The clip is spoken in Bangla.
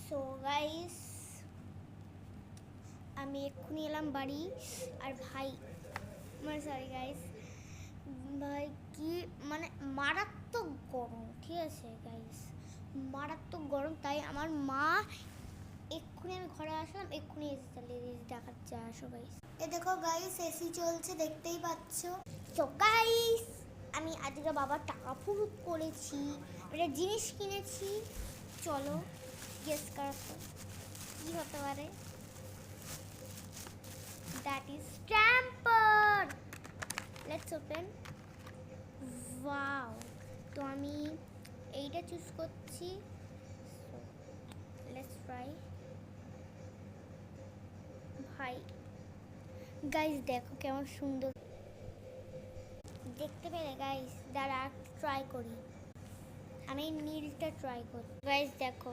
সো গাইস, আমি এক্ষুনি এলাম বাড়ি। আর ভাই মানে সরি গাইস, ভাই কি মানে মারাত্মক গরম, ঠিক আছে গাইস, মারাত্মক গরম। তাই আমার মা এক্ষুনি, আমি ঘরে আসলাম এক্ষুনি এসি চালিয়ে দিয়েছি, দেখাচ্ছে আসো গাইস। এ দেখো গাইস, এসি চলছে দেখতেই পাচ্ছ। তো গাইস, আমি আজকে বাবার টাকা ফুরুত করেছি, একটা জিনিস কিনেছি। চলো গেস করো তো কি হতে পারে। That is stamper. Let's open. Wow, তো আমি এইটা চুজ করছি। So let's try. ভাই গাইস দেখো কেমন সুন্দর দেখতে পেলে গাইস। দাঁড়া ট্রাই করি, আমি নীলটা ট্রাই করি। গাইস দেখো